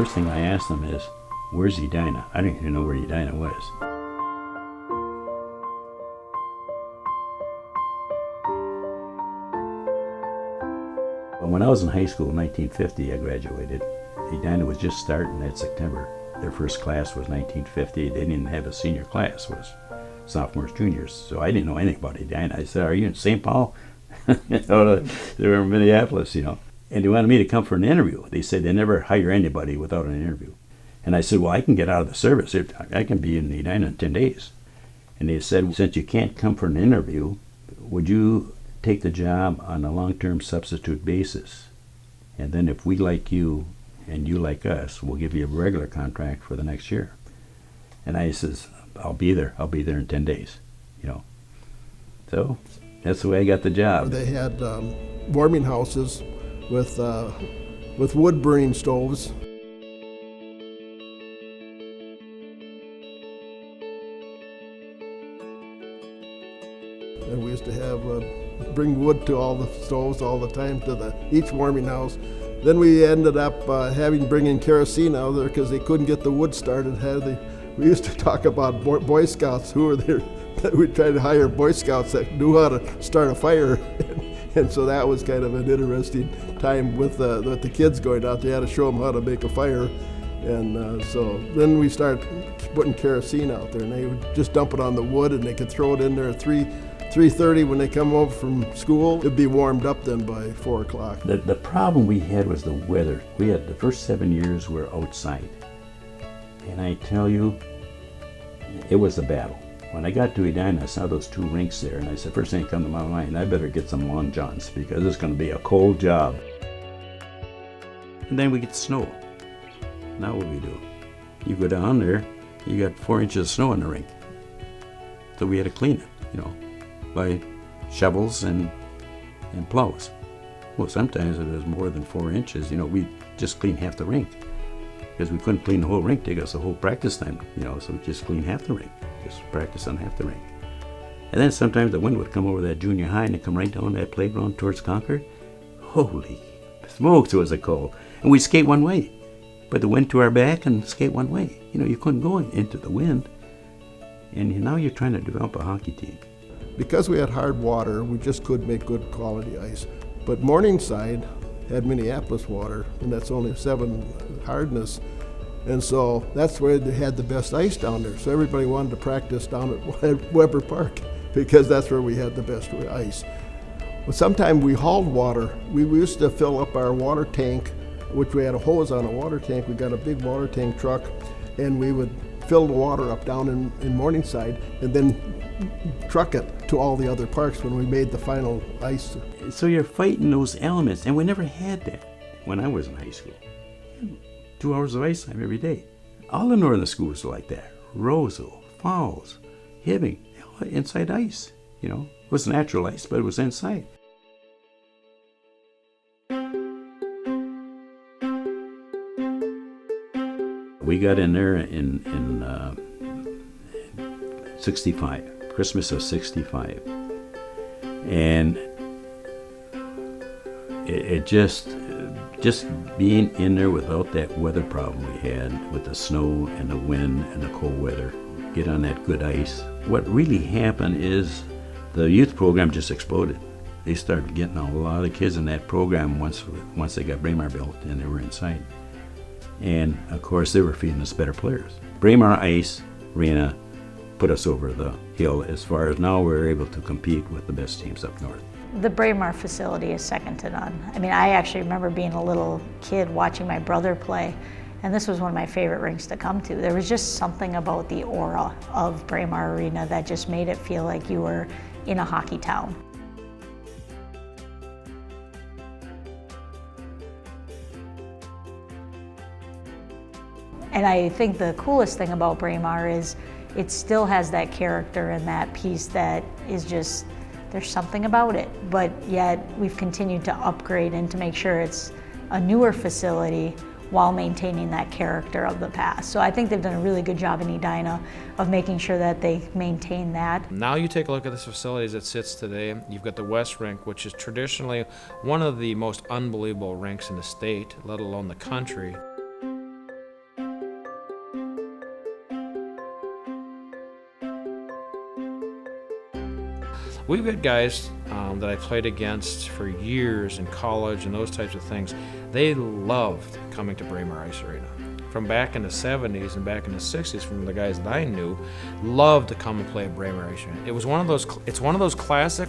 first thing I asked them is, where's Edina? I didn't even know where Edina was. But when I was in high school in 1950, I graduated. Edina was just starting that September. Their first class was 1950. They didn't have a senior class, it was sophomores, juniors. So I didn't know anything about Edina. I said, are you in St. Paul? They were in Minneapolis, And they wanted me to come for an interview. They said they never hire anybody without an interview. And I said, well, I can get out of the service. I can be in Edina in 10 days. And they said, since you can't come for an interview, would you take the job on a long-term substitute basis? And then if we like you and you like us, we'll give you a regular contract for the next year. And I says, I'll be there. I'll be there in 10 days, So that's the way I got the job. They had warming houses with wood burning stoves. And we used to have bring wood to all the stoves all the time to each warming house. Then we ended up bringing kerosene out there because they couldn't get the wood started. We used to talk about Boy Scouts who were there. We tried to hire Boy Scouts that knew how to start a fire. And so that was kind of an interesting time with the kids going out there. You had to show them how to make a fire. And so then we started putting kerosene out there, and they would just dump it on the wood, and they could throw it in there at 3:30 when they come over from school. It'd be warmed up then by 4 o'clock. The problem we had was the weather. We had the first 7 years were outside. And I tell you, it was a battle. When I got to Edina, I saw those 2 rinks there, and I said, first thing that come to my mind, I better get some long johns because it's going to be a cold job. And then we get snow. Now what do we do? You go down there, you got 4 inches of snow in the rink. So we had to clean it, by shovels and plows. Well, sometimes if it was more than 4 inches, we just clean half the rink. Because we couldn't clean the whole rink, take us the whole practice time, so we just clean half the rink. Just practice on half the rink. And then sometimes the wind would come over that junior high and it'd come right down that playground towards Concord. Holy smokes, it was a cold. And we'd skate one way. Put the wind to our back and skate one way. You couldn't go into the wind. And now you're trying to develop a hockey team. Because we had hard water, we just couldn't make good quality ice. But Morningside had Minneapolis water, and that's only 7 hardness. And so that's where they had the best ice down there. So everybody wanted to practice down at Weber Park because that's where we had the best ice. But sometimes we hauled water. We used to fill up our water tank, which we had a hose on a water tank. We got a big water tank truck, and we would fill the water up down in Morningside and then truck it to all the other parks when we made the final ice. So you're fighting those elements, and we never had that when I was in high school. 2 hours of ice time every day. All the northern schools were like that. Roseville, Falls, Hibbing, inside ice. It was natural ice, but it was inside. We got in there in 65, Christmas of 65. And it just being in there without that weather problem we had with the snow and the wind and the cold weather, get on that good ice. What really happened is the youth program just exploded. They started getting a lot of kids in that program once they got Braemar built and they were inside. And of course they were feeding us better players. Braemar Ice Arena put us over the hill as far as now we're able to compete with the best teams up north. The Braemar facility is second to none. I actually remember being a little kid watching my brother play, and this was one of my favorite rinks to come to. There was just something about the aura of Braemar Arena that just made it feel like you were in a hockey town. And I think the coolest thing about Braemar is it still has that character and that piece that is just, there's something about it, but yet we've continued to upgrade and to make sure it's a newer facility while maintaining that character of the past. So I think they've done a really good job in Edina of making sure that they maintain that. Now you take a look at this facility as it sits today. You've got the West Rink, which is traditionally one of the most unbelievable rinks in the state, let alone the country. We've got guys that I played against for years in college and those types of things. They loved coming to Braemar Ice Arena. From back in the 70s and back in the 60s, from the guys that I knew, loved to come and play at Braemar Ice Arena. It's one of those classic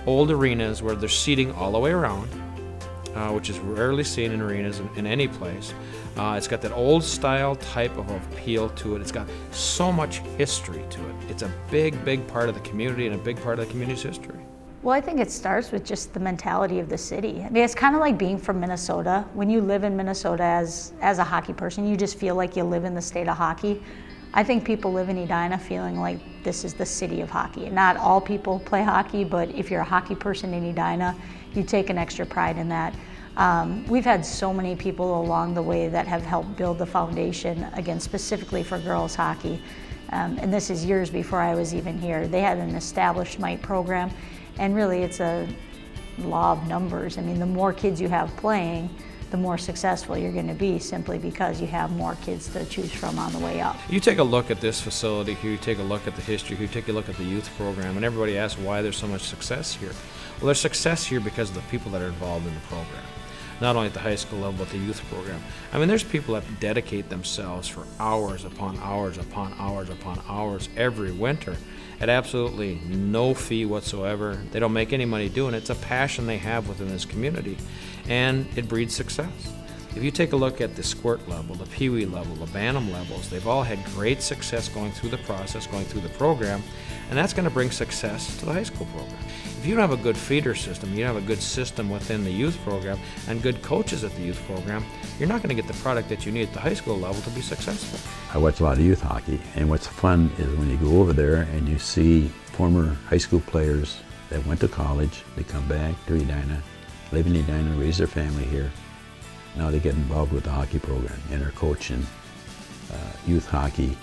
old arenas where there's seating all the way around, which is rarely seen in arenas in any place. It's got that old style type of appeal to it. It's got so much history to it. It's a big, big part of the community and a big part of the community's history. Well, I think it starts with just the mentality of the city. I mean, it's kind of like being from Minnesota. When you live in Minnesota as a hockey person, you just feel like you live in the state of hockey. I think people live in Edina feeling like this is the city of hockey. Not all people play hockey, but if you're a hockey person in Edina, you take an extra pride in that. We've had so many people along the way that have helped build the foundation, again, specifically for girls hockey. And this is years before I was even here. They had an established MITE program, and really it's a law of numbers. I mean, the more kids you have playing, the more successful you're going to be, simply because you have more kids to choose from on the way up. You take a look at this facility here, you take a look at the history here, you take a look at the youth program, and everybody asks why there's so much success here. Well, there's success here because of the people that are involved in the program. Not only at the high school level, but the youth program. I mean, there's people that dedicate themselves for hours upon hours upon hours upon hours every winter at absolutely no fee whatsoever. They don't make any money doing it. It's a passion they have within this community, and it breeds success. If you take a look at the squirt level, the peewee level, the bantam levels, they've all had great success going through the process, going through the program, and that's going to bring success to the high school program. If you don't have a good feeder system, you don't have a good system within the youth program and good coaches at the youth program, you're not going to get the product that you need at the high school level to be successful. I watch a lot of youth hockey, and what's fun is when you go over there and you see former high school players that went to college, they come back to Edina, live in Edina, raise their family here. Now they get involved with the hockey program and are coaching youth hockey,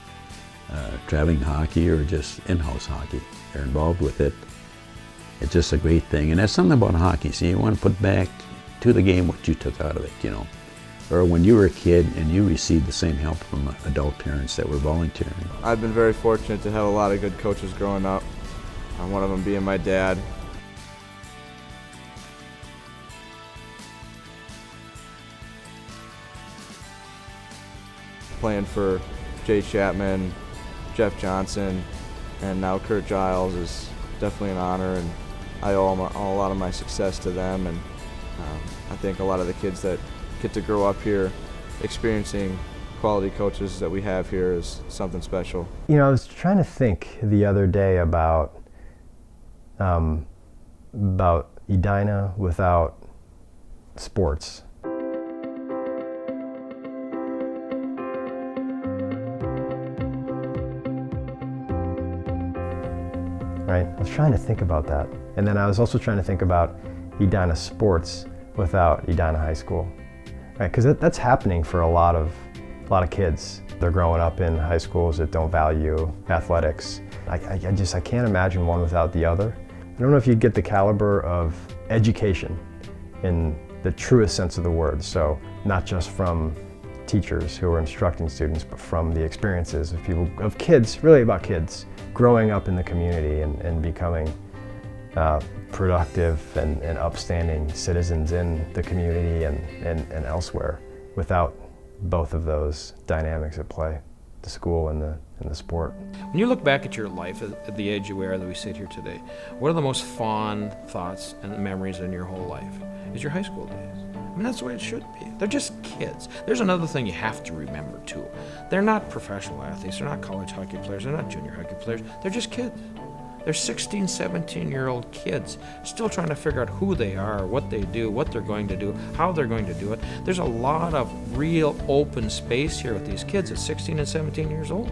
traveling hockey, or just in-house hockey. They're involved with it. It's just a great thing, and that's something about hockey. So you want to put back to the game what you took out of it, you know. Or when you were a kid and you received the same help from adult parents that were volunteering. I've been very fortunate to have a lot of good coaches growing up, one of them being my dad. Playing for Jay Chapman, Jeff Johnson, and now Kurt Giles is definitely an honor, and I owe a lot of my success to them, and I think a lot of the kids that get to grow up here experiencing quality coaches that we have here is something special. You know, I was trying to think the other day about Edina without sports. Right? I was trying to think about that. And then I was also trying to think about Edina sports without Edina High School. Right? Because that's happening for a lot of kids. They're growing up in high schools that don't value athletics. I can't imagine one without the other. I don't know if you get the caliber of education in the truest sense of the word. So not just from teachers who are instructing students, but from the experiences of people, of kids, really about kids, growing up in the community and becoming productive and upstanding citizens in the community and elsewhere without both of those dynamics at play, the school and the sport. When you look back at your life at the age you are that we sit here today, what are the most fond thoughts and memories in your whole life? Is your high school days. I mean, that's the way it should be. They're just kids. There's another thing you have to remember too. They're not professional athletes, they're not college hockey players, they're not junior hockey players, they're just kids. They're 16, 17-year-old kids still trying to figure out who they are, what they do, what they're going to do, how they're going to do it. There's a lot of real open space here with these kids at 16 and 17 years old.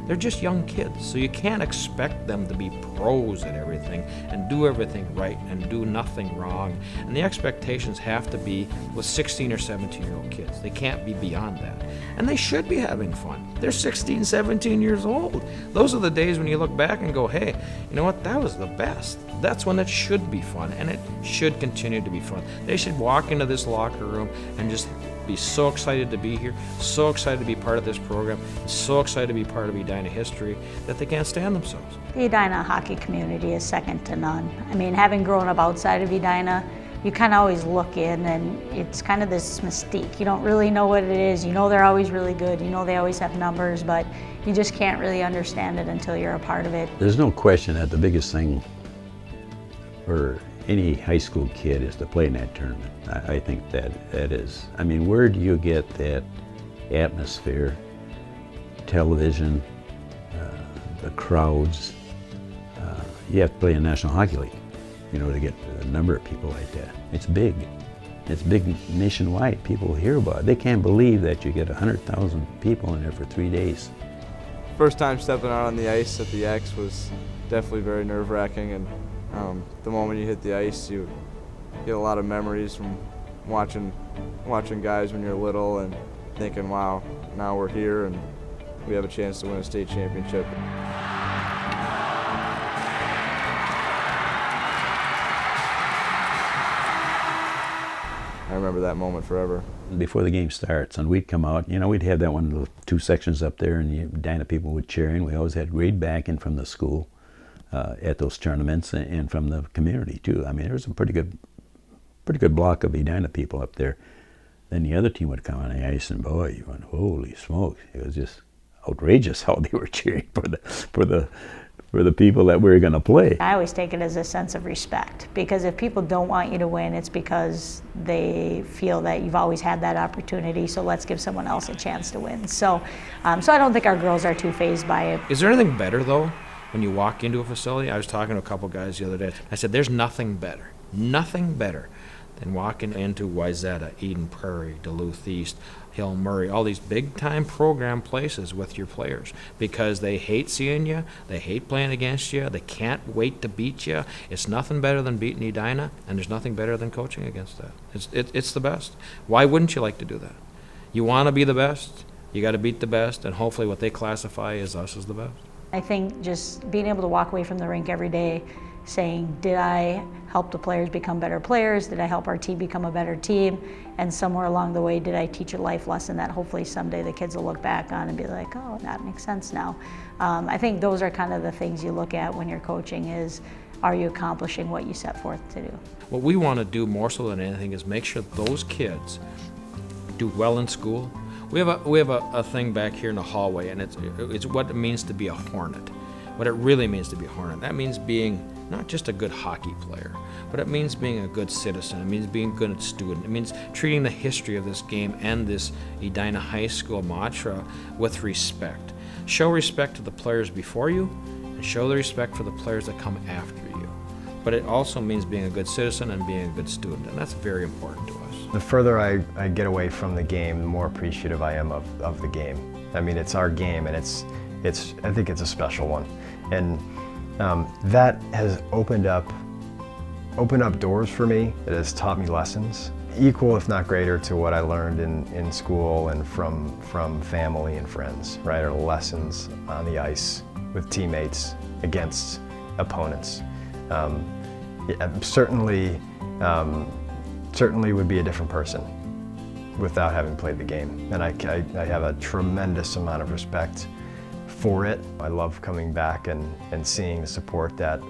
They're just young kids, so you can't expect them to be pros at everything and do everything right and do nothing wrong. And the expectations have to be with 16 or 17-year-old kids. They can't be beyond that. And they should be having fun. They're 16, 17 years old. Those are the days when you look back and go, hey, you know what, that was the best. That's when it should be fun, and it should continue to be fun. They should walk into this locker room and just be so excited to be here, so excited to be part of this program, so excited to be part of Edina history that they can't stand themselves. The Edina hockey community is second to none. I mean, having grown up outside of Edina, you kind of always look in and it's kind of this mystique. You don't really know what it is. You know they're always really good. You know they always have numbers, but you just can't really understand it until you're a part of it. There's no question that the biggest thing for any high school kid is to play in that tournament. I think that is, I mean, where do you get that atmosphere, television, the crowds? You have to play in National Hockey League, you know, to get a number of people like that. It's big. It's big nationwide. People hear about it. They can't believe that you get 100,000 people in there for 3 days. First time stepping out on the ice at the X was definitely very nerve-wracking, and the moment you hit the ice, you get a lot of memories from watching guys when you're little and thinking, wow, now we're here and we have a chance to win a state championship. I remember that moment forever. Before the game starts, and we'd come out, you know, we'd have that one little 2 sections up there, and Edina people would cheer in. We always had great backing from the school at those tournaments, and from the community too. I mean, there was a pretty good block of Edina people up there. Then the other team would come on the ice, and boy, you went, holy smokes! It was just outrageous how they were cheering for the people that we were going to play. I always take it as a sense of respect, because if people don't want you to win, it's because they feel that you've always had that opportunity, so let's give someone else a chance to win. So I don't think our girls are too fazed by it. Is there anything better, though, when you walk into a facility? I was talking to a couple guys the other day. I said, there's nothing better than walking into Wayzata, Eden Prairie, Duluth East, Hill Murray, all these big-time program places with your players, because they hate seeing you, they hate playing against you, they can't wait to beat you. It's nothing better than beating Edina, and there's nothing better than coaching against that. It's the best. Why wouldn't you like to do that? You want to be the best, you got to beat the best, and hopefully what they classify as us as the best. I think just being able to walk away from the rink every day saying, did I help the players become better players? Did I help our team become a better team? And somewhere along the way, did I teach a life lesson that hopefully someday the kids will look back on and be like, oh, that makes sense now. I think those are kind of the things you look at when you're coaching is, are you accomplishing what you set forth to do? What we want to do more so than anything is make sure those kids do well in school. We have a thing back here in the hallway, and it's what it means to be a Hornet. What it really means to be a Hornet. That means being not just a good hockey player, but it means being a good citizen. It means being a good student. It means treating the history of this game and this Edina High School mantra with respect. Show respect to the players before you, and show the respect for the players that come after you. But it also means being a good citizen and being a good student, and that's very important to us. The further I get away from the game, the more appreciative I am of the game. I mean, it's our game, and I think it's a special one. And that has opened up doors for me. It has taught me lessons, equal if not greater to what I learned in school and from family and friends, right? Or lessons on the ice with teammates against opponents. Certainly would be a different person without having played the game. And I have a tremendous amount of respect for it. I love coming back and seeing the support that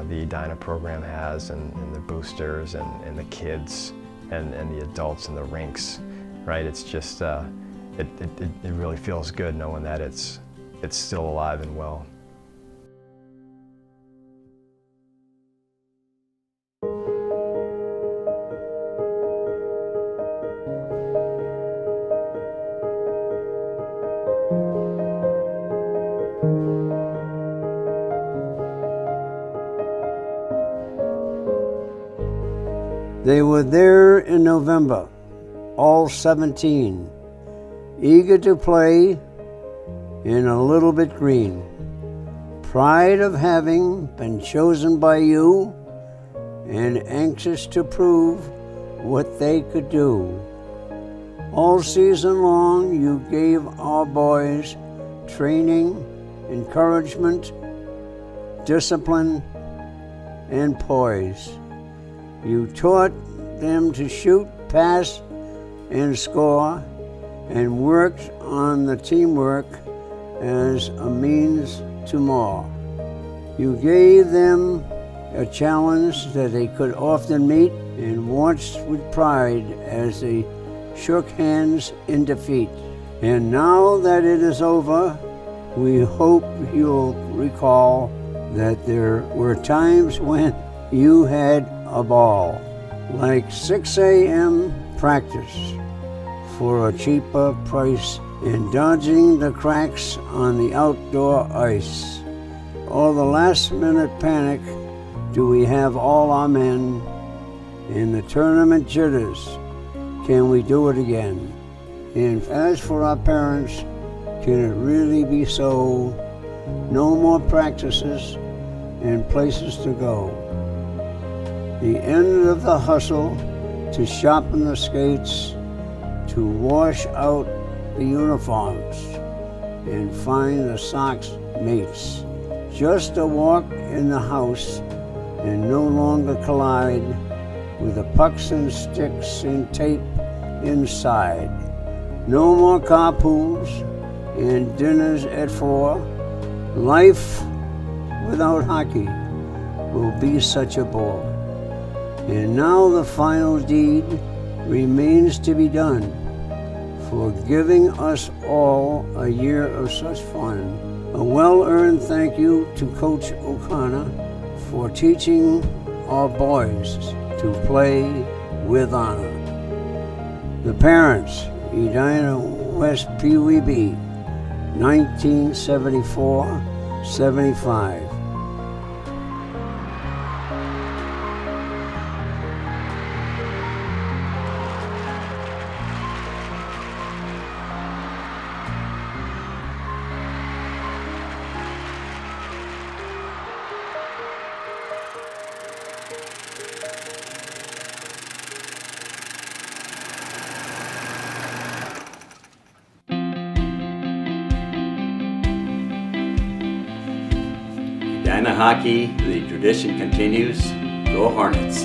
the Edina program has, and the boosters and the kids and the adults and the rinks, right? It's just, it really feels good knowing that it's still alive and well. They were there in November, all 17, eager to play in a little bit green. Pride of having been chosen by you and anxious to prove what they could do. All season long you gave our boys training, encouragement, discipline, and poise. You taught them to shoot, pass, and score and worked on the teamwork as a means to more. You gave them a challenge that they could often meet and watched with pride as they shook hands in defeat. And now that it is over, we hope you'll recall that there were times when you had a ball, like 6 a.m. practice for a cheaper price and dodging the cracks on the outdoor ice, or the last-minute panic, do we have all our men, in the tournament jitters, can we do it again? And as for our parents, can it really be so? No more practices and places to go. The end of the hustle to sharpen the skates, to wash out the uniforms and find the socks mates. Just a walk in the house and no longer collide with the pucks and sticks and tape inside. No more carpools and dinners at 4. Life without hockey will be such a bore. And now the final deed remains to be done, for giving us all a year of such fun. A well-earned thank you to Coach O'Connor for teaching our boys to play with honor. The parents, Edina West Pee Wee B, 1974-75. Edina hockey, the tradition continues. Go Hornets!